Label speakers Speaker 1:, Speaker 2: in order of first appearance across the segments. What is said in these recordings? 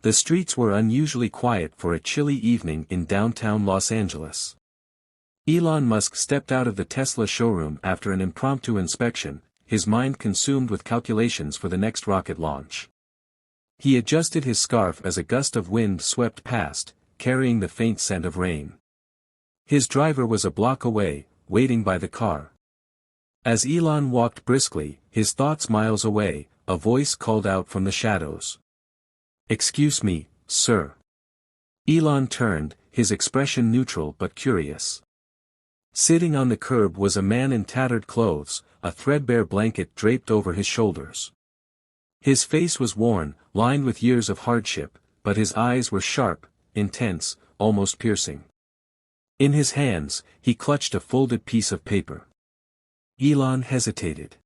Speaker 1: The streets were unusually quiet for a chilly evening in downtown Los Angeles. Elon Musk stepped out of the Tesla showroom after an impromptu inspection, his mind consumed with calculations for the next rocket launch. He adjusted his scarf as a gust of wind swept past, carrying the faint scent of rain. His driver was a block away, waiting by the car. As Elon walked briskly, his thoughts miles away, a voice called out from the shadows. "Excuse me, sir." Elon turned, his expression neutral but curious. Sitting on the curb was a man in tattered clothes, a threadbare blanket draped over his shoulders. His face was worn, lined with years of hardship, but his eyes were sharp, intense, almost piercing. In his hands, he clutched a folded piece of paper. Elon hesitated.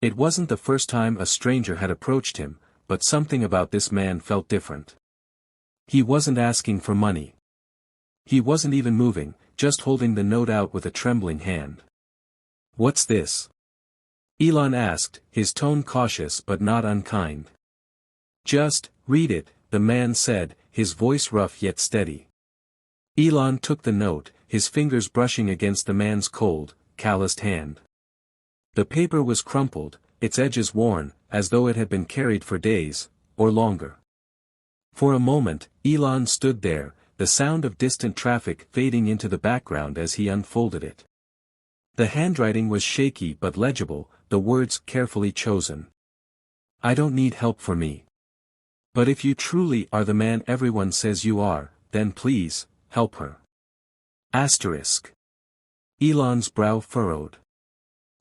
Speaker 1: It wasn't the first time a stranger had approached him, but something about this man felt different. He wasn't asking for money. He wasn't even moving, just holding the note out with a trembling hand. "What's this?" Elon asked, his tone cautious but not unkind. "Just, read it," the man said, his voice rough yet steady. Elon took the note, his fingers brushing against the man's cold, calloused hand. The paper was crumpled, its edges worn, as though it had been carried for days, or longer. For a moment, Elon stood there, the sound of distant traffic fading into the background as he unfolded it. The handwriting was shaky but legible, the words carefully chosen. "I don't need help for me. But if you truly are the man everyone says you are, then please, help her." Asterisk. Elon's brow furrowed.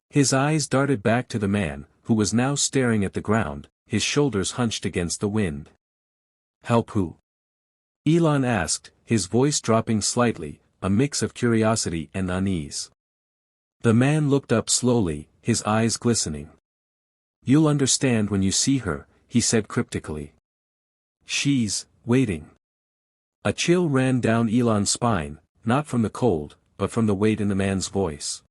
Speaker 1: His eyes darted back to the man, who was now staring at the ground, his shoulders hunched against the wind. "Help who?" Elon asked, his voice dropping slightly, a mix of curiosity and unease. The man looked up slowly, his eyes glistening. "You'll understand when you see her," he said cryptically. "She's waiting." A chill ran down Elon's spine, not from the cold, but from the weight in the man's voice.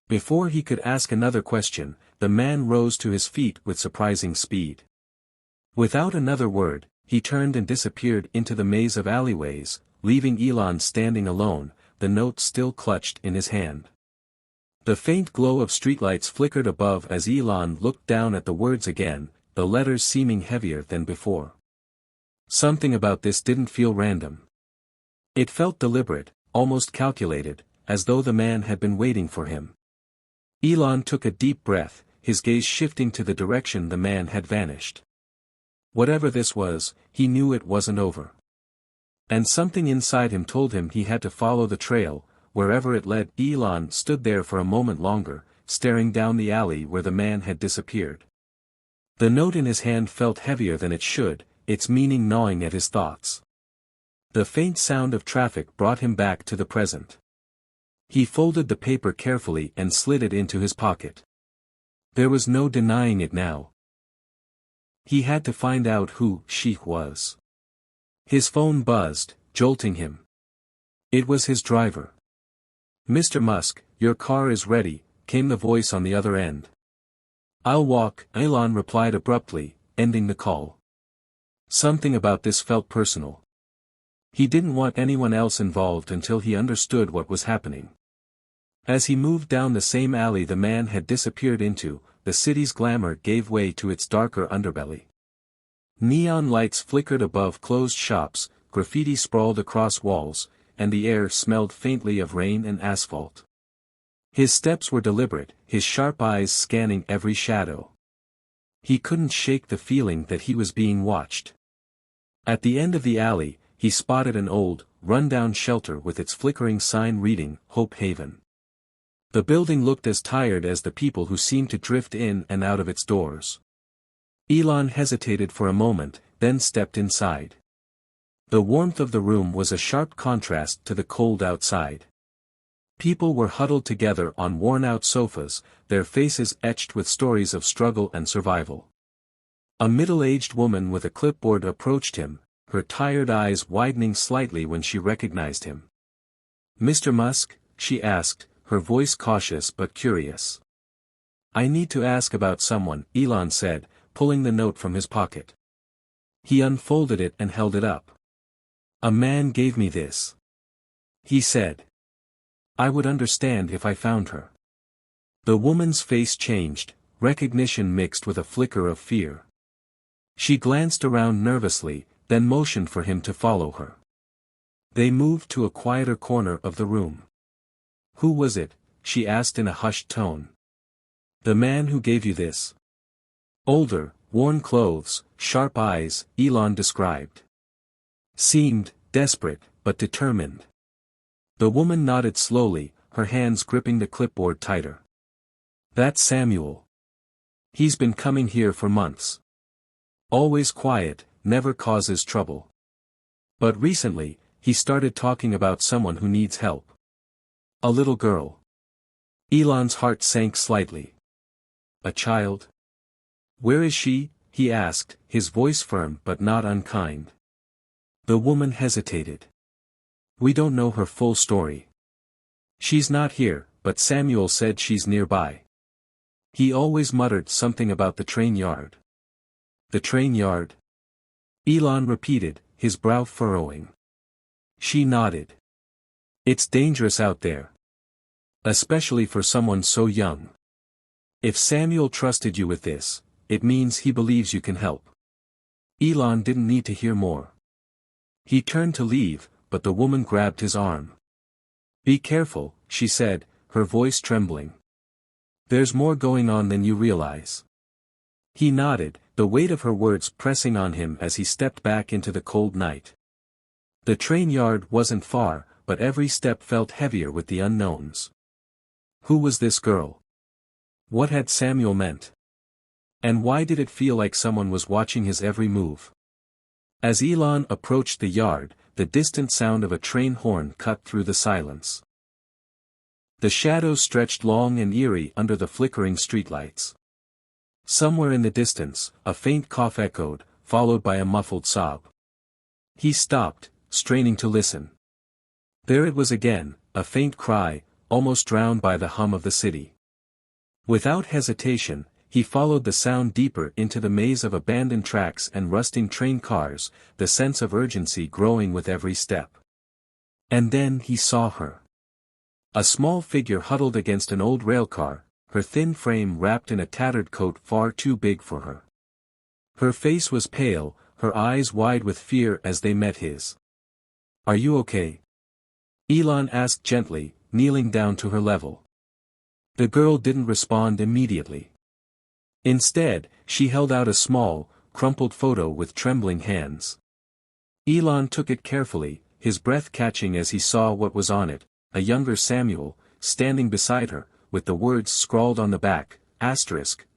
Speaker 1: Before he could ask another question, the man rose to his feet with surprising speed. Without another word, he turned and disappeared into the maze of alleyways, leaving Elon standing alone, the note still clutched in his hand. The faint glow of streetlights flickered above as Elon looked down at the words again, the letters seeming heavier than before. Something about this didn't feel random. It felt deliberate, almost calculated, as though the man had been waiting for him. Elon took a deep breath, his gaze shifting to the direction the man had vanished. Whatever this was, he knew it wasn't over. And something inside him told him he had to follow the trail, wherever it led. Elon stood there for a moment longer, staring down the alley where the man had disappeared. The note in his hand felt heavier than it should, its meaning gnawing at his thoughts. The faint sound of traffic brought him back to the present. He folded the paper carefully and slid it into his pocket. There was no denying it now. He had to find out who she was. His phone buzzed, jolting him. It was his driver. "Mr. Musk, your car is ready," came the voice on the other end. "I'll walk," Elon replied abruptly, ending the call. Something about this felt personal. He didn't want anyone else involved until he understood what was happening. As he moved down the same alley the man had disappeared into, the city's glamour gave way to its darker underbelly. Neon lights flickered above closed shops, graffiti sprawled across walls, and the air smelled faintly of rain and asphalt. His steps were deliberate, his sharp eyes scanning every shadow. He couldn't shake the feeling that he was being watched. At the end of the alley, he spotted an old, run-down shelter with its flickering sign reading, "Hope Haven." The building looked as tired as the people who seemed to drift in and out of its doors. Elon hesitated for a moment, then stepped inside. The warmth of the room was a sharp contrast to the cold outside. People were huddled together on worn-out sofas, their faces etched with stories of struggle and survival. A middle-aged woman with a clipboard approached him, her tired eyes widening slightly when she recognized him. "Mr. Musk?" she asked, her voice cautious but curious. "I need to ask about someone," Elon said, pulling the note from his pocket. He unfolded it and held it up. "A man gave me this," he said. "I would understand if I found her." The woman's face changed, recognition mixed with a flicker of fear. She glanced around nervously, then motioned for him to follow her. They moved to a quieter corner of the room. "Who was it?" she asked in a hushed tone. "The man who gave you this." "Older, worn clothes, sharp eyes," Elon described. "Seemed desperate, but determined." The woman nodded slowly, her hands gripping the clipboard tighter. "That's Samuel. He's been coming here for months. Always quiet, never causes trouble. But recently, he started talking about someone who needs help. A little girl." Elon's heart sank slightly. "A child? Where is she?" he asked, his voice firm but not unkind. The woman hesitated. "We don't know her full story. She's not here, but Samuel said she's nearby. He always muttered something about the train yard." "The train yard?" Elon repeated, his brow furrowing. She nodded. "It's dangerous out there. Especially for someone so young. If Samuel trusted you with this, it means he believes you can help." Elon didn't need to hear more. He turned to leave, but the woman grabbed his arm. "Be careful," she said, her voice trembling. "There's more going on than you realize." He nodded, the weight of her words pressing on him as he stepped back into the cold night. The train yard wasn't far, but every step felt heavier with the unknowns. Who was this girl? What had Samuel meant? And why did it feel like someone was watching his every move? As Elon approached the yard, the distant sound of a train horn cut through the silence. The shadows stretched long and eerie under the flickering streetlights. Somewhere in the distance, a faint cough echoed, followed by a muffled sob. He stopped, straining to listen. There it was again, a faint cry, almost drowned by the hum of the city. Without hesitation, he followed the sound deeper into the maze of abandoned tracks and rusting train cars, the sense of urgency growing with every step. And then he saw her. A small figure huddled against an old railcar, her thin frame wrapped in a tattered coat far too big for her. Her face was pale, her eyes wide with fear as they met his. "Are you okay?" Elon asked gently, kneeling down to her level. The girl didn't respond immediately. Instead, she held out a small, crumpled photo with trembling hands. Elon took it carefully, his breath catching as he saw what was on it, a younger Samuel, standing beside her, with the words scrawled on the back,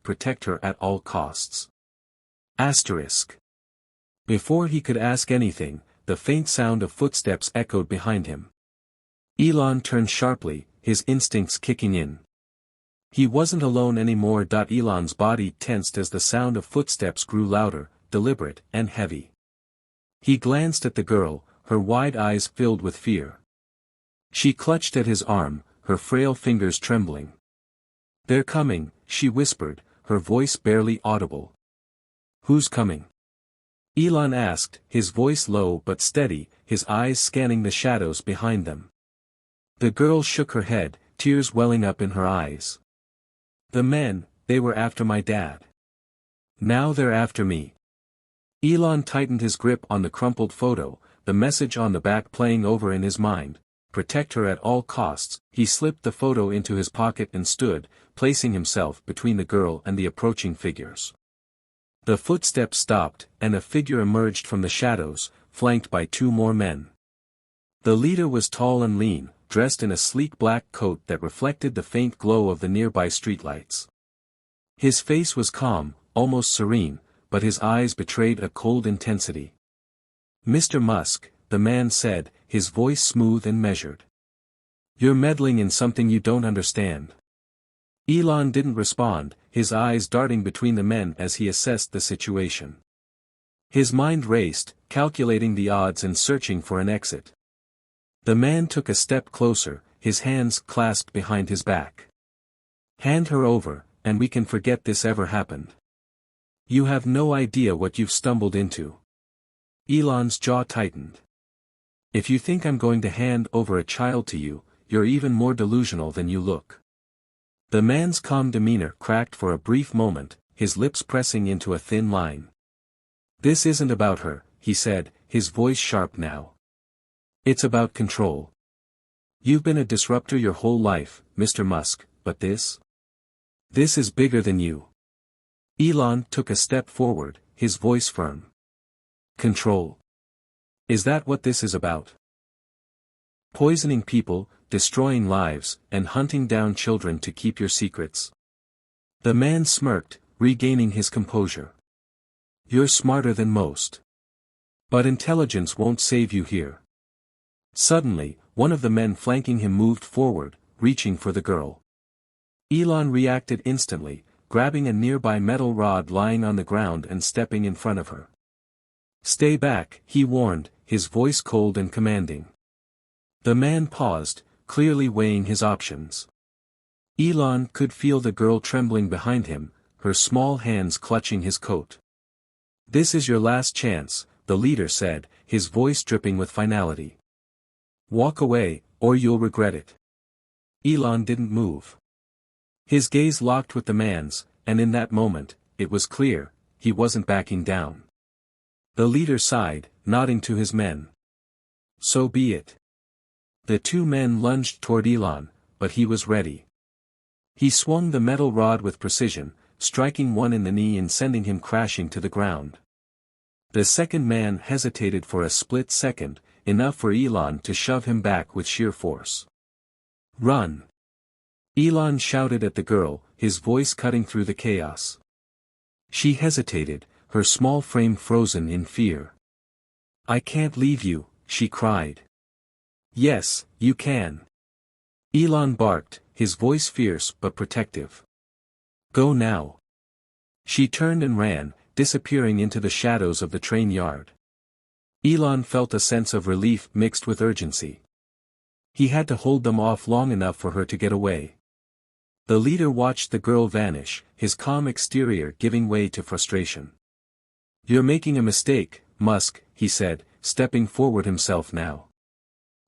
Speaker 1: "protect her at all costs." Before he could ask anything, the faint sound of footsteps echoed behind him. Elon turned sharply, his instincts kicking in. He wasn't alone anymore. Elon's body tensed as the sound of footsteps grew louder, deliberate, and heavy. He glanced at the girl, her wide eyes filled with fear. She clutched at his arm, her frail fingers trembling. "They're coming," she whispered, her voice barely audible. "Who's coming?" Elon asked, his voice low but steady, his eyes scanning the shadows behind them. The girl shook her head, tears welling up in her eyes. "The men, they were after my dad. Now they're after me." Elon tightened his grip on the crumpled photo, the message on the back playing over in his mind. Protect her at all costs. He slipped the photo into his pocket and stood, placing himself between the girl and the approaching figures. The footsteps stopped, and a figure emerged from the shadows, flanked by two more men. The leader was tall and lean, dressed in a sleek black coat that reflected the faint glow of the nearby streetlights. His face was calm, almost serene, but his eyes betrayed a cold intensity. "Mr. Musk," the man said, his voice smooth and measured. "You're meddling in something you don't understand." Elon didn't respond, his eyes darting between the men as he assessed the situation. His mind raced, calculating the odds and searching for an exit. The man took a step closer, his hands clasped behind his back. "Hand her over, and we can forget this ever happened. You have no idea what you've stumbled into." Elon's jaw tightened. If you think I'm going to hand over a child to you, you're even more delusional than you look. The man's calm demeanor cracked for a brief moment, his lips pressing into a thin line. This isn't about her, he said, his voice sharp now. It's about control. You've been a disruptor your whole life, Mr. Musk, but this? This is bigger than you. Elon took a step forward, his voice firm. Control. Is that what this is about? Poisoning people, destroying lives, and hunting down children to keep your secrets? The man smirked, regaining his composure. You're smarter than most. But intelligence won't save you here. Suddenly, one of the men flanking him moved forward, reaching for the girl. Elon reacted instantly, grabbing a nearby metal rod lying on the ground and stepping in front of her. Stay back, he warned, his voice cold and commanding. The man paused, clearly weighing his options. Elon could feel the girl trembling behind him, her small hands clutching his coat. This is your last chance, the leader said, his voice dripping with finality. Walk away, or you'll regret it. Elon didn't move. His gaze locked with the man's, and in that moment, it was clear, he wasn't backing down. The leader sighed, nodding to his men. So be it. The two men lunged toward Elon, but he was ready. He swung the metal rod with precision, striking one in the knee and sending him crashing to the ground. The second man hesitated for a split second, enough for Elon to shove him back with sheer force. Run! Elon shouted at the girl, his voice cutting through the chaos. She hesitated, her small frame frozen in fear. I can't leave you, she cried. Yes, you can. Elon barked, his voice fierce but protective. Go now. She turned and ran, disappearing into the shadows of the train yard. Elon felt a sense of relief mixed with urgency. He had to hold them off long enough for her to get away. The leader watched the girl vanish, his calm exterior giving way to frustration. You're making a mistake, Musk, he said, stepping forward himself now.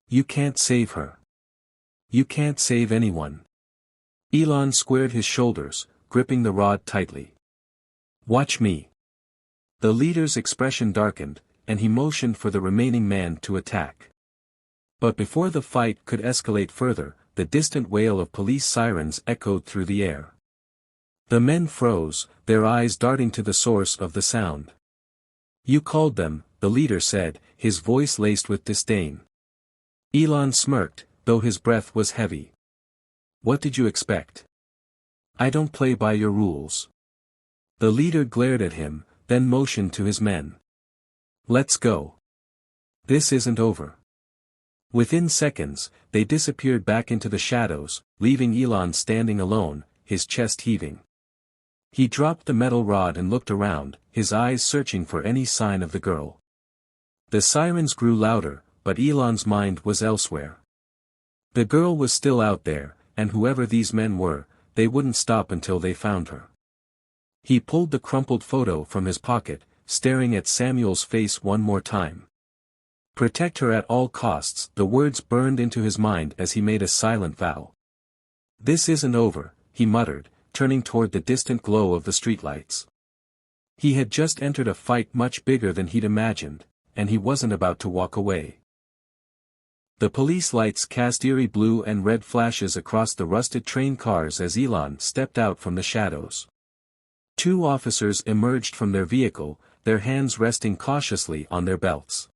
Speaker 1: You can't save her. You can't save anyone. Elon squared his shoulders, gripping the rod tightly. Watch me. The leader's expression darkened, and he motioned for the remaining man to attack. But before the fight could escalate further, the distant wail of police sirens echoed through the air. The men froze, their eyes darting to the source of the sound. You called them, the leader said, his voice laced with disdain. Elon smirked, though his breath was heavy. What did you expect? I don't play by your rules. The leader glared at him, then motioned to his men. Let's go. This isn't over. Within seconds, they disappeared back into the shadows, leaving Elon standing alone, his chest heaving. He dropped the metal rod and looked around, his eyes searching for any sign of the girl. The sirens grew louder, but Elon's mind was elsewhere. The girl was still out there, and whoever these men were, they wouldn't stop until they found her. He pulled the crumpled photo from his pocket, staring at Samuel's face one more time. Protect her at all costs, the words burned into his mind as he made a silent vow. This isn't over, he muttered, turning toward the distant glow of the streetlights. He had just entered a fight much bigger than he'd imagined, and he wasn't about to walk away. The police lights cast eerie blue and red flashes across the rusted train cars as Elon stepped out from the shadows. Two officers emerged from their vehicle, their hands resting cautiously on their belts.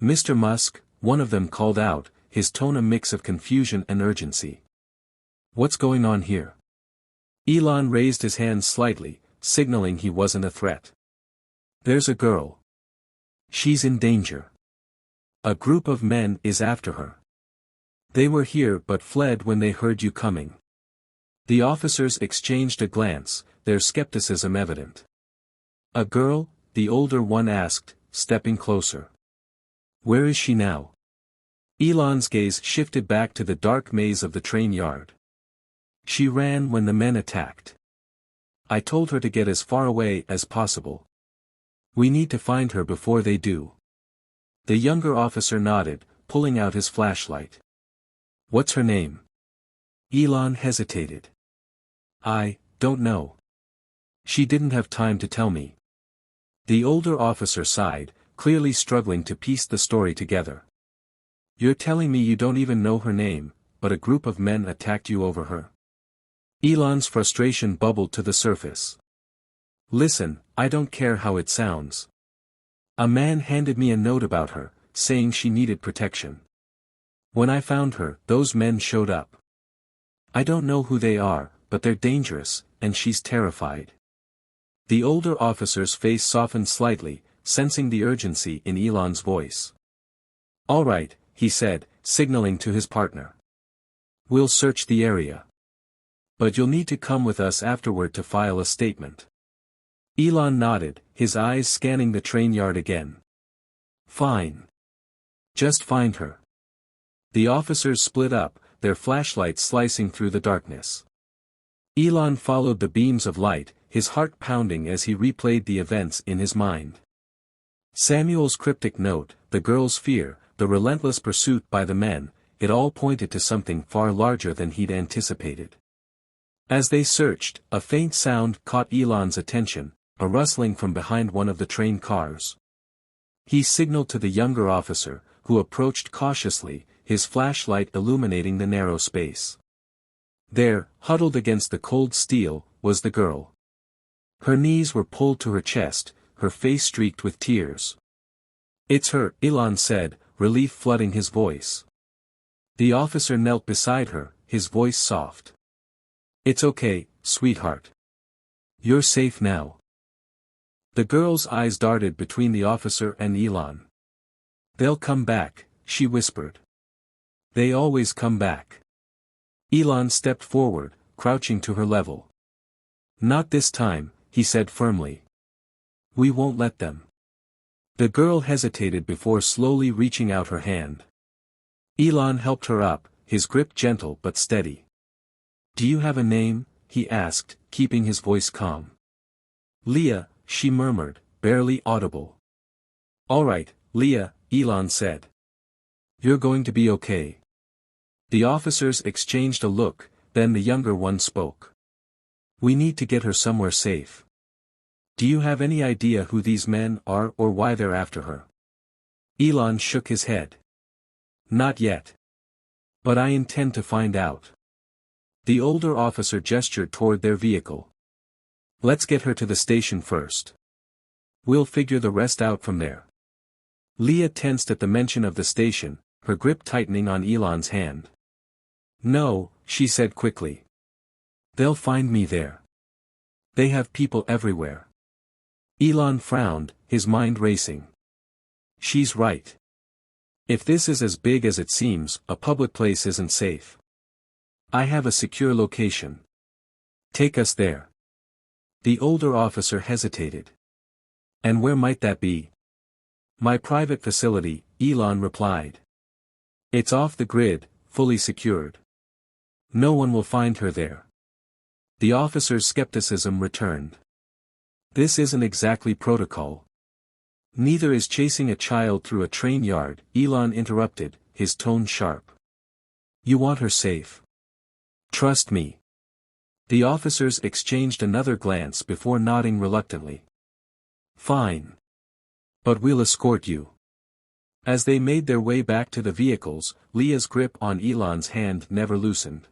Speaker 1: Mr. Musk, one of them called out, his tone a mix of confusion and urgency. What's going on here? Elon raised his hands slightly, signaling he wasn't a threat. There's a girl. She's in danger. A group of men is after her. They were here but fled when they heard you coming. The officers exchanged a glance, their skepticism evident. A girl? The older one asked, stepping closer. Where is she now? Elon's gaze shifted back to the dark maze of the train yard. She ran when the men attacked. I told her to get as far away as possible. We need to find her before they do. The younger officer nodded, pulling out his flashlight. What's her name? Elon hesitated. I don't know. She didn't have time to tell me. The older officer sighed, clearly struggling to piece the story together. You're telling me you don't even know her name, but a group of men attacked you over her? Elon's frustration bubbled to the surface. Listen, I don't care how it sounds. A man handed me a note about her, saying she needed protection. When I found her, those men showed up. I don't know who they are, but they're dangerous, and she's terrified. The older officer's face softened slightly, sensing the urgency in Elon's voice. All right, he said, signaling to his partner. We'll search the area. But you'll need to come with us afterward to file a statement. Elon nodded, his eyes scanning the train yard again. Fine. Just find her. The officers split up, their flashlights slicing through the darkness. Elon followed the beams of light, his heart pounding as he replayed the events in his mind. Samuel's cryptic note, the girl's fear, the relentless pursuit by the men, it all pointed to something far larger than he'd anticipated. As they searched, a faint sound caught Elon's attention, a rustling from behind one of the train cars. He signaled to the younger officer, who approached cautiously, his flashlight illuminating the narrow space. There, huddled against the cold steel, was the girl. Her knees were pulled to her chest, her face streaked with tears. It's her, Elon said, relief flooding his voice. The officer knelt beside her, his voice soft. It's okay, sweetheart. You're safe now. The girl's eyes darted between the officer and Elon. They'll come back, she whispered. They always come back. Elon stepped forward, crouching to her level. Not this time, he said firmly. We won't let them. The girl hesitated before slowly reaching out her hand. Elon helped her up, his grip gentle but steady. Do you have a name? He asked, keeping his voice calm. Leah, she murmured, barely audible. All right, Leah, Elon said. You're going to be okay. The officers exchanged a look, then the younger one spoke. We need to get her somewhere safe. Do you have any idea who these men are or why they're after her? Elon shook his head. Not yet. But I intend to find out. The older officer gestured toward their vehicle. Let's get her to the station first. We'll figure the rest out from there. Leah tensed at the mention of the station, her grip tightening on Elon's hand. No, she said quickly. They'll find me there. They have people everywhere. Elon frowned, his mind racing. She's right. If this is as big as it seems, a public place isn't safe. I have a secure location. Take us there. The older officer hesitated. And where might that be? My private facility, Elon replied. It's off the grid, fully secured. No one will find her there. The officer's skepticism returned. This isn't exactly protocol. Neither is chasing a child through a train yard, Elon interrupted, his tone sharp. You want her safe. Trust me. The officers exchanged another glance before nodding reluctantly. Fine. But we'll escort you. As they made their way back to the vehicles, Leah's grip on Elon's hand never loosened.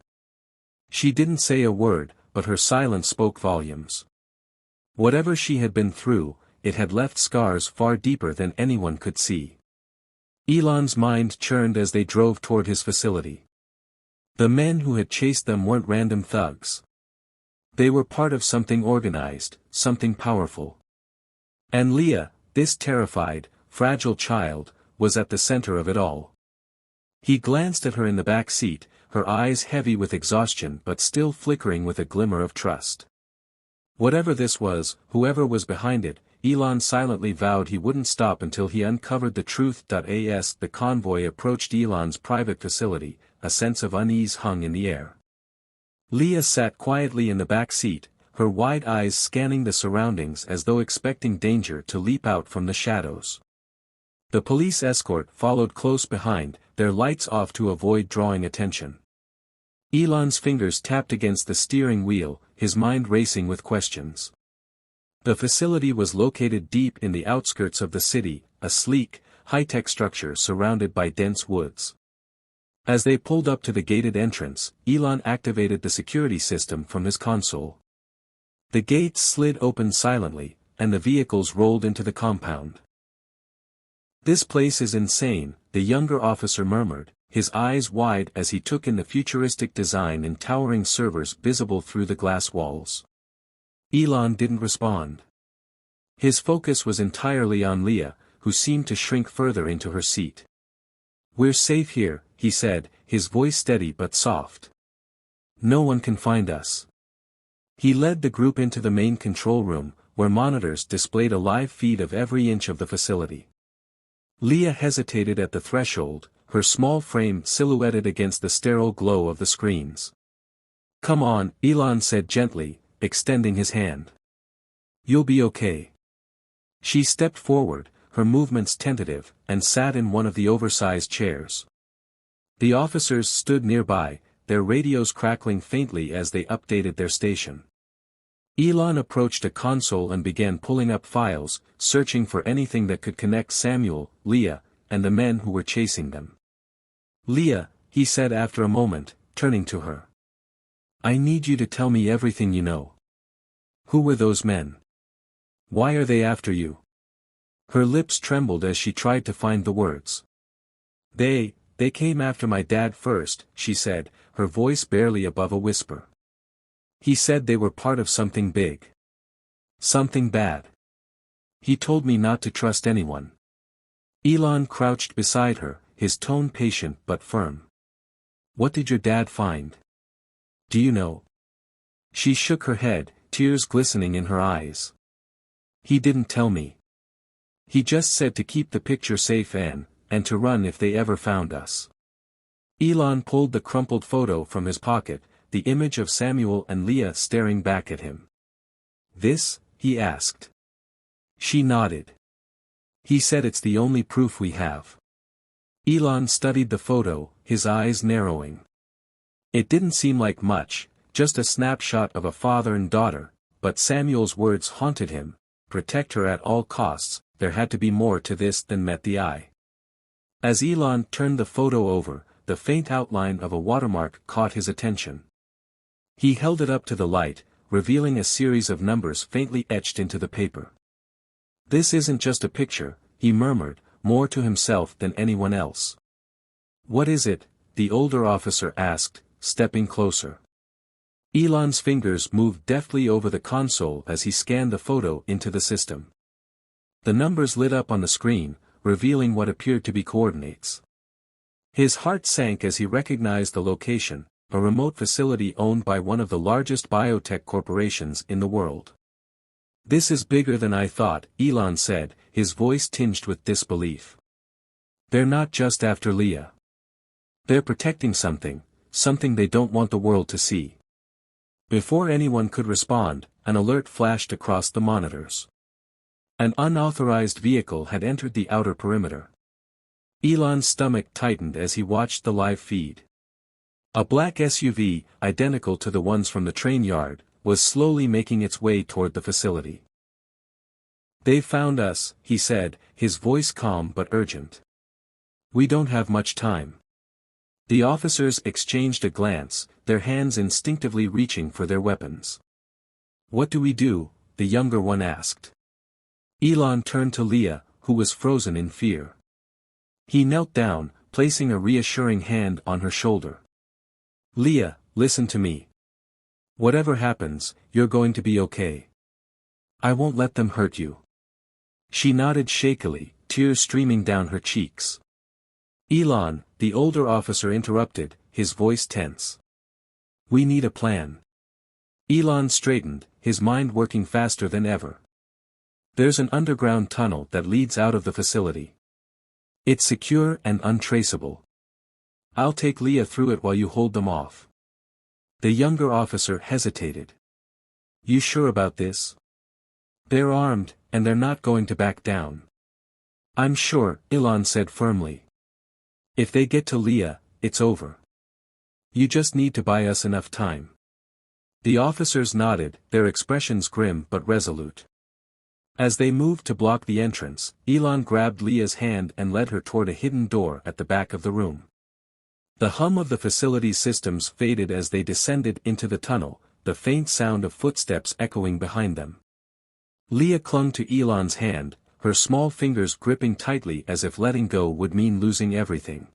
Speaker 1: She didn't say a word, but her silence spoke volumes. Whatever she had been through, it had left scars far deeper than anyone could see. Elon's mind churned as they drove toward his facility. The men who had chased them weren't random thugs. They were part of something organized, something powerful. And Leah, this terrified, fragile child, was at the center of it all. He glanced at her in the back seat, her eyes heavy with exhaustion but still flickering with a glimmer of trust. Whatever this was, whoever was behind it, Elon silently vowed he wouldn't stop until he uncovered the truth. As the convoy approached Elon's private facility, a sense of unease hung in the air. Leah sat quietly in the back seat, her wide eyes scanning the surroundings as though expecting danger to leap out from the shadows. The police escort followed close behind, their lights off to avoid drawing attention. Elon's fingers tapped against the steering wheel, his mind racing with questions. The facility was located deep in the outskirts of the city, a sleek, high-tech structure surrounded by dense woods. As they pulled up to the gated entrance, Elon activated the security system from his console. The gates slid open silently, and the vehicles rolled into the compound. "This place is insane," the younger officer murmured, his eyes wide as he took in the futuristic design and towering servers visible through the glass walls. Elon didn't respond. His focus was entirely on Leah, who seemed to shrink further into her seat. "We're safe here," he said, his voice steady but soft. "No one can find us." He led the group into the main control room, where monitors displayed a live feed of every inch of the facility. Leah hesitated at the threshold, her small frame silhouetted against the sterile glow of the screens. "Come on," Elon said gently, extending his hand. "You'll be okay." She stepped forward, her movements tentative, and sat in one of the oversized chairs. The officers stood nearby, their radios crackling faintly as they updated their station. Elon approached a console and began pulling up files, searching for anything that could connect Samuel, Leah, and the men who were chasing them. "Leah," he said after a moment, turning to her. "I need you to tell me everything you know. Who were those men? Why are they after you?" Her lips trembled as she tried to find the words. They came after my dad first," she said, her voice barely above a whisper. "He said they were part of something big. Something bad. He told me not to trust anyone." Elon crouched beside her, his tone patient but firm. "What did your dad find? Do you know?" She shook her head, tears glistening in her eyes. "He didn't tell me. He just said to keep the picture safe and to run if they ever found us." Elon pulled the crumpled photo from his pocket, the image of Samuel and Leah staring back at him. "This?" he asked. She nodded. "He said it's the only proof we have." Elon studied the photo, his eyes narrowing. It didn't seem like much, just a snapshot of a father and daughter, but Samuel's words haunted him, "Protect her at all costs." There had to be more to this than met the eye. As Elon turned the photo over, the faint outline of a watermark caught his attention. He held it up to the light, revealing a series of numbers faintly etched into the paper. "This isn't just a picture," he murmured, more to himself than anyone else. "What is it?" the older officer asked, stepping closer. Elon's fingers moved deftly over the console as he scanned the photo into the system. The numbers lit up on the screen, revealing what appeared to be coordinates. His heart sank as he recognized the location, a remote facility owned by one of the largest biotech corporations in the world. "This is bigger than I thought," Elon said, his voice tinged with disbelief. "They're not just after Leah. They're protecting something they don't want the world to see." Before anyone could respond, an alert flashed across the monitors. An unauthorized vehicle had entered the outer perimeter. Elon's stomach tightened as he watched the live feed. A black SUV, identical to the ones from the train yard, was slowly making its way toward the facility. "They've found us," he said, his voice calm but urgent. "We don't have much time." The officers exchanged a glance, their hands instinctively reaching for their weapons. "What do we do?" the younger one asked. Elon turned to Leah, who was frozen in fear. He knelt down, placing a reassuring hand on her shoulder. "Leah, listen to me. Whatever happens, you're going to be okay. I won't let them hurt you." She nodded shakily, tears streaming down her cheeks. "Elon," the older officer interrupted, his voice tense. "We need a plan." Elon straightened, his mind working faster than ever. "There's an underground tunnel that leads out of the facility. It's secure and untraceable. I'll take Leah through it while you hold them off." The younger officer hesitated. You sure about this? They're armed, and they're not going to back down. I'm sure, Elon said firmly. If they get to Leah, it's over. You just need to buy us enough time. The officers nodded, their expressions grim but resolute. As they moved to block the entrance, Elon grabbed Leah's hand and led her toward a hidden door at the back of the room. The hum of the facility's systems faded as they descended into the tunnel, the faint sound of footsteps echoing behind them. Leah clung to Elon's hand, her small fingers gripping tightly as if letting go would mean losing everything.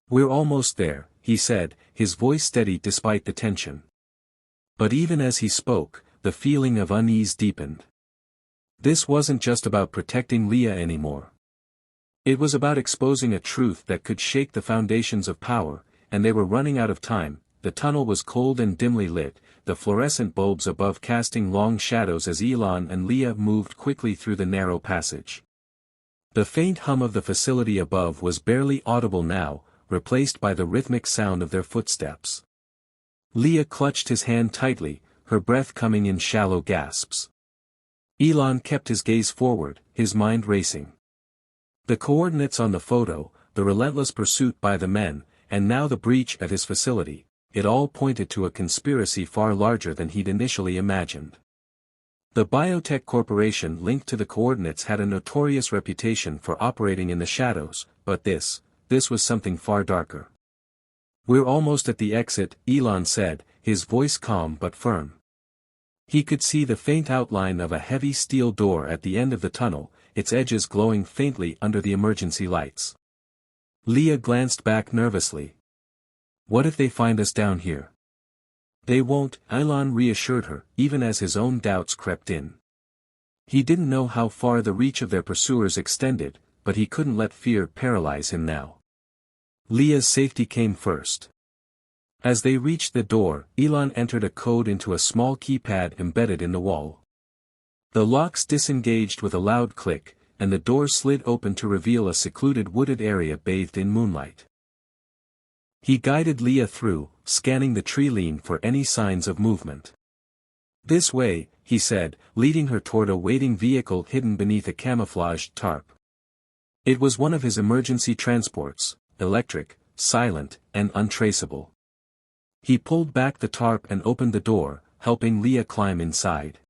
Speaker 1: We're almost there, he said, his voice steady despite the tension. But even as he spoke, the feeling of unease deepened. This wasn't just about protecting Leah anymore. It was about exposing a truth that could shake the foundations of power, and they were running out of time. The tunnel was cold and dimly lit, the fluorescent bulbs above casting long shadows as Elon and Leah moved quickly through the narrow passage. The faint hum of the facility above was barely audible now, replaced by the rhythmic sound of their footsteps. Leah clutched his hand tightly, her breath coming in shallow gasps. Elon kept his gaze forward, his mind racing. The coordinates on the photo, the relentless pursuit by the men, and now the breach at his facility, it all pointed to a conspiracy far larger than he'd initially imagined. The biotech corporation linked to the coordinates had a notorious reputation for operating in the shadows, but this was something far darker. We're almost at the exit, Elon said, his voice calm but firm. He could see the faint outline of a heavy steel door at the end of the tunnel, its edges glowing faintly under the emergency lights. Leah glanced back nervously. What if they find us down here? They won't, Elon reassured her, even as his own doubts crept in. He didn't know how far the reach of their pursuers extended, but he couldn't let fear paralyze him now. Leah's safety came first. As they reached the door, Elon entered a code into a small keypad embedded in the wall. The locks disengaged with a loud click, and the door slid open to reveal a secluded wooded area bathed in moonlight. He guided Leah through, scanning the tree line for any signs of movement. This way, he said, leading her toward a waiting vehicle hidden beneath a camouflaged tarp. It was one of his emergency transports, electric, silent, and untraceable. He pulled back the tarp and opened the door, helping Leah climb inside.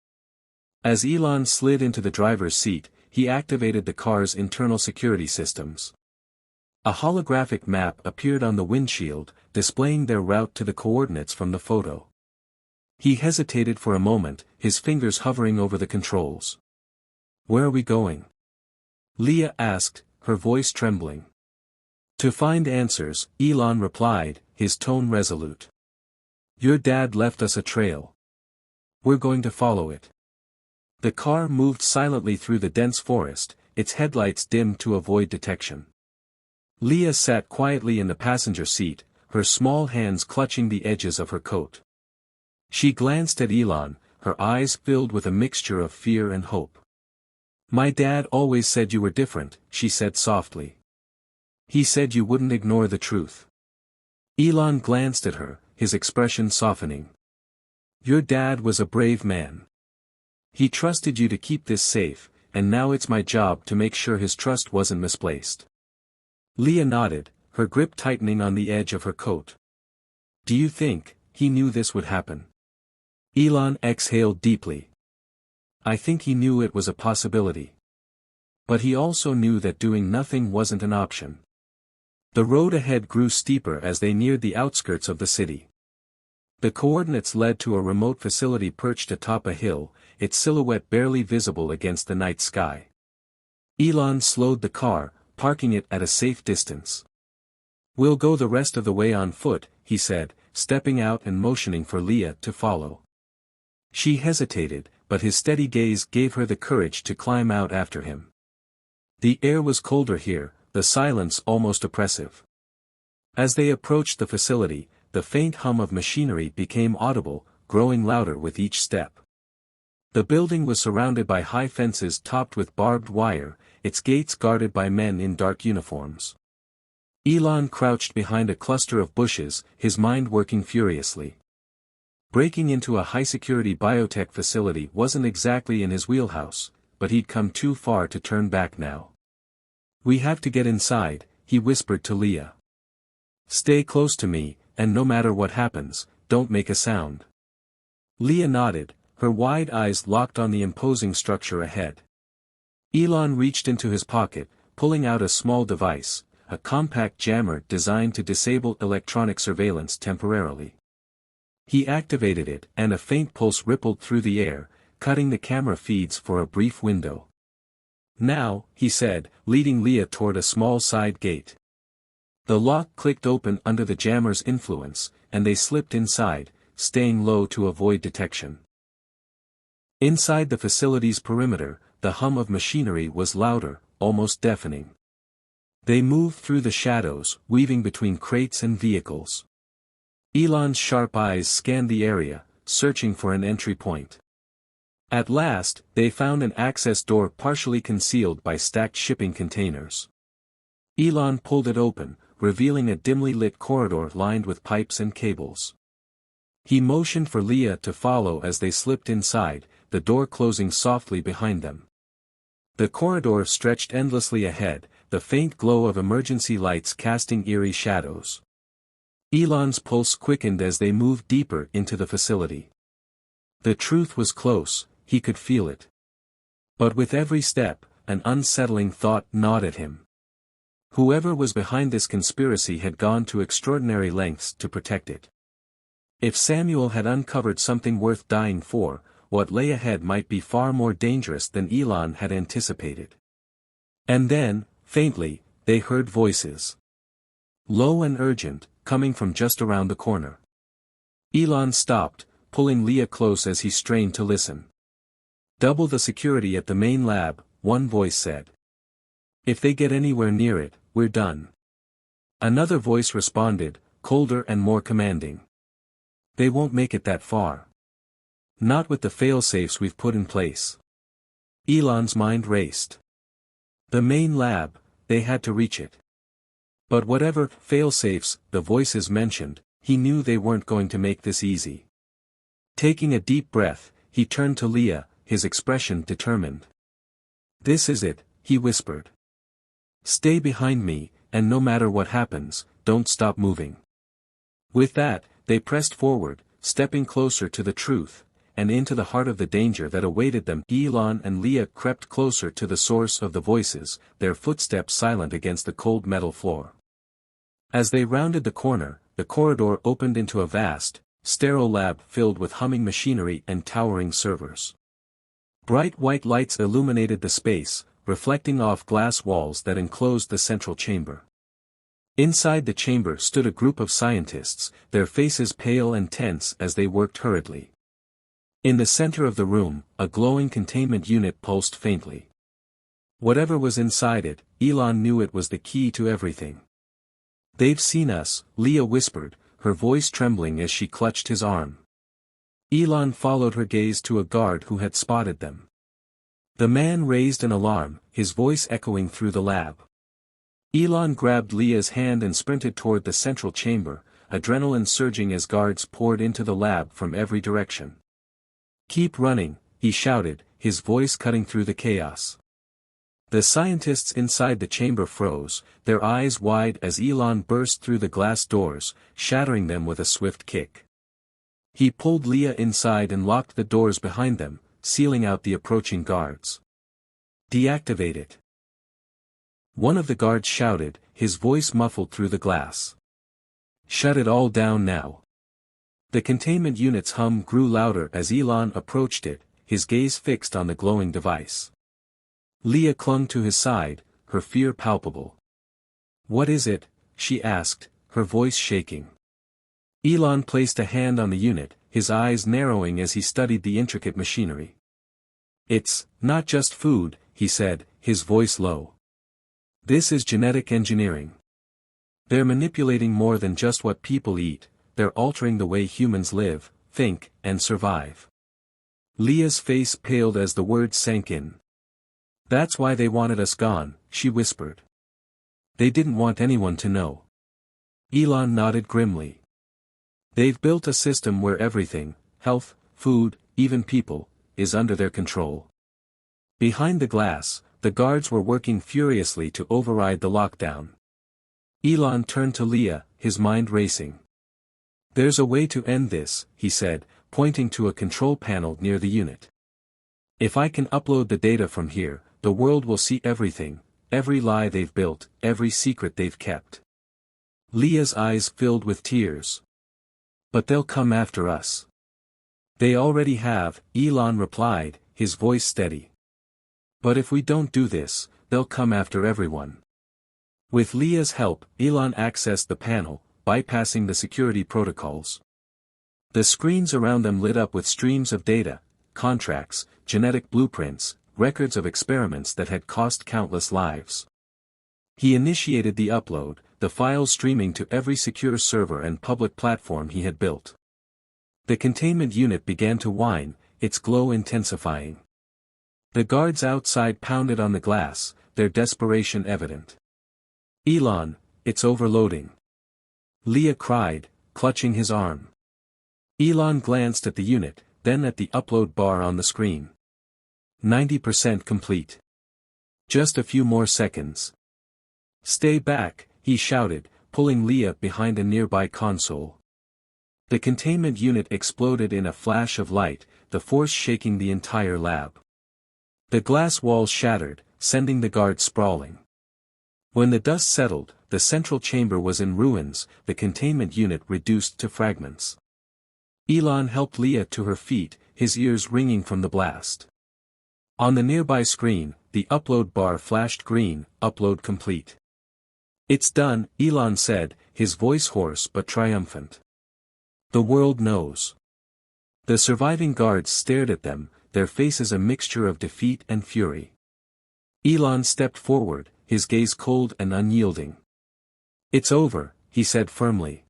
Speaker 1: As Elon slid into the driver's seat, he activated the car's internal security systems. A holographic map appeared on the windshield, displaying their route to the coordinates from the photo. He hesitated for a moment, his fingers hovering over the controls. Where are we going? Leah asked, her voice trembling. To find answers, Elon replied, his tone resolute. Your dad left us a trail. We're going to follow it. The car moved silently through the dense forest, its headlights dimmed to avoid detection. Leah sat quietly in the passenger seat, her small hands clutching the edges of her coat. She glanced at Elon, her eyes filled with a mixture of fear and hope. My dad always said you were different, she said softly. He said you wouldn't ignore the truth. Elon glanced at her, his expression softening. Your dad was a brave man. He trusted you to keep this safe, and now it's my job to make sure his trust wasn't misplaced. Leah nodded, her grip tightening on the edge of her coat. Do you think he knew this would happen? Elon exhaled deeply. I think he knew it was a possibility. But he also knew that doing nothing wasn't an option. The road ahead grew steeper as they neared the outskirts of the city. The coordinates led to a remote facility perched atop a hill, its silhouette barely visible against the night sky. Elon slowed the car, parking it at a safe distance. We'll go the rest of the way on foot, he said, stepping out and motioning for Leah to follow. She hesitated, but his steady gaze gave her the courage to climb out after him. The air was colder here, the silence almost oppressive. As they approached the facility, the faint hum of machinery became audible, growing louder with each step. The building was surrounded by high fences topped with barbed wire, its gates guarded by men in dark uniforms. Elon crouched behind a cluster of bushes, his mind working furiously. Breaking into a high-security biotech facility wasn't exactly in his wheelhouse, but he'd come too far to turn back now. "We have to get inside," he whispered to Leah. "Stay close to me, and no matter what happens, don't make a sound." Leah nodded, her wide eyes locked on the imposing structure ahead. Elon reached into his pocket, pulling out a small device, a compact jammer designed to disable electronic surveillance temporarily. He activated it, and a faint pulse rippled through the air, cutting the camera feeds for a brief window. "Now," he said, leading Leah toward a small side gate. The lock clicked open under the jammer's influence, and they slipped inside, staying low to avoid detection. Inside the facility's perimeter, the hum of machinery was louder, almost deafening. They moved through the shadows, weaving between crates and vehicles. Elon's sharp eyes scanned the area, searching for an entry point. At last, they found an access door partially concealed by stacked shipping containers. Elon pulled it open, revealing a dimly lit corridor lined with pipes and cables. He motioned for Leah to follow as they slipped inside, the door closing softly behind them. The corridor stretched endlessly ahead, the faint glow of emergency lights casting eerie shadows. Elon's pulse quickened as they moved deeper into the facility. The truth was close, he could feel it. But with every step, an unsettling thought gnawed at him. Whoever was behind this conspiracy had gone to extraordinary lengths to protect it. If Samuel had uncovered something worth dying for, what lay ahead might be far more dangerous than Elon had anticipated. And then, faintly, they heard voices. Low and urgent, coming from just around the corner. Elon stopped, pulling Leah close as he strained to listen. "Double the security at the main lab," one voice said. "If they get anywhere near it, we're done." Another voice responded, colder and more commanding. "They won't make it that far. Not with the fail-safes we've put in place." Elon's mind raced. The main lab, they had to reach it. But whatever fail-safes the voices mentioned, he knew they weren't going to make this easy. Taking a deep breath, he turned to Leah, his expression determined. "This is it," he whispered. "Stay behind me, and no matter what happens, don't stop moving." With that, they pressed forward, stepping closer to the truth, and into the heart of the danger that awaited them. Elon and Leah crept closer to the source of the voices, their footsteps silent against the cold metal floor. As they rounded the corner, the corridor opened into a vast, sterile lab filled with humming machinery and towering servers. Bright white lights illuminated the space, reflecting off glass walls that enclosed the central chamber. Inside the chamber stood a group of scientists, their faces pale and tense as they worked hurriedly. In the center of the room, a glowing containment unit pulsed faintly. Whatever was inside it, Elon knew it was the key to everything. "They've seen us," Leah whispered, her voice trembling as she clutched his arm. Elon followed her gaze to a guard who had spotted them. The man raised an alarm, his voice echoing through the lab. Elon grabbed Leah's hand and sprinted toward the central chamber, adrenaline surging as guards poured into the lab from every direction. "Keep running," he shouted, his voice cutting through the chaos. The scientists inside the chamber froze, their eyes wide as Elon burst through the glass doors, shattering them with a swift kick. He pulled Leah inside and locked the doors behind them, sealing out the approaching guards. "Deactivate it." One of the guards shouted, his voice muffled through the glass. "Shut it all down now." The containment unit's hum grew louder as Elon approached it, his gaze fixed on the glowing device. Leah clung to his side, her fear palpable. "What is it?" she asked, her voice shaking. Elon placed a hand on the unit, his eyes narrowing as he studied the intricate machinery. "It's not just food," he said, his voice low. "This is genetic engineering. They're manipulating more than just what people eat, they're altering the way humans live, think, and survive." Leah's face paled as the words sank in. "That's why they wanted us gone," she whispered. "They didn't want anyone to know." Elon nodded grimly. "They've built a system where everything, health, food, even people, is under their control. Behind the glass, the guards were working furiously to override the lockdown. Elon turned to Leah, his mind racing. "There's a way to end this," he said, pointing to a control panel near the unit. "If I can upload the data from here, the world will see everything, every lie they've built, every secret they've kept." Leah's eyes filled with tears. "But they'll come after us." "They already have," Elon replied, his voice steady. "But if we don't do this, they'll come after everyone." With Leah's help, Elon accessed the panel, bypassing the security protocols. The screens around them lit up with streams of data, contracts, genetic blueprints, records of experiments that had cost countless lives. He initiated the upload, the files streaming to every secure server and public platform he had built. The containment unit began to whine, its glow intensifying. The guards outside pounded on the glass, their desperation evident. "Elon, it's overloading," Leah cried, clutching his arm. Elon glanced at the unit, then at the upload bar on the screen. 90% complete. Just a few more seconds. "Stay back," he shouted, pulling Leah behind a nearby console. The containment unit exploded in a flash of light, the force shaking the entire lab. The glass walls shattered, sending the guards sprawling. When the dust settled, the central chamber was in ruins, the containment unit reduced to fragments. Elon helped Leah to her feet, his ears ringing from the blast. On the nearby screen, the upload bar flashed green, upload complete. "It's done," Elon said, his voice hoarse but triumphant. "The world knows." The surviving guards stared at them, their faces a mixture of defeat and fury. Elon stepped forward, his gaze cold and unyielding. "It's over," he said firmly.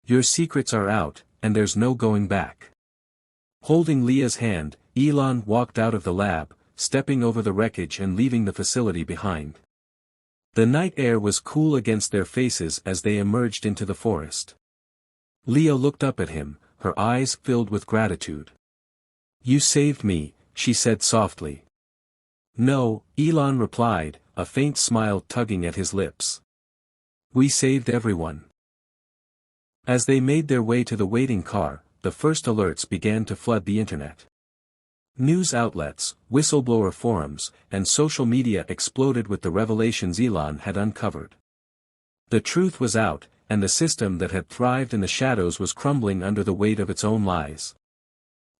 Speaker 1: "Your secrets are out, and there's no going back." Holding Leah's hand, Elon walked out of the lab, stepping over the wreckage and leaving the facility behind. The night air was cool against their faces as they emerged into the forest. Leah looked up at him, her eyes filled with gratitude. "You saved me," she said softly. "No," Elon replied, a faint smile tugging at his lips. "We saved everyone." As they made their way to the waiting car, the first alerts began to flood the internet. News outlets, whistleblower forums, and social media exploded with the revelations Elon had uncovered. The truth was out, and the system that had thrived in the shadows was crumbling under the weight of its own lies.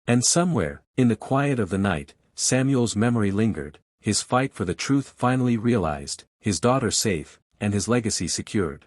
Speaker 1: And somewhere, in the quiet of the night, Samuel's memory lingered, his fight for the truth finally realized, his daughter safe, and his legacy secured.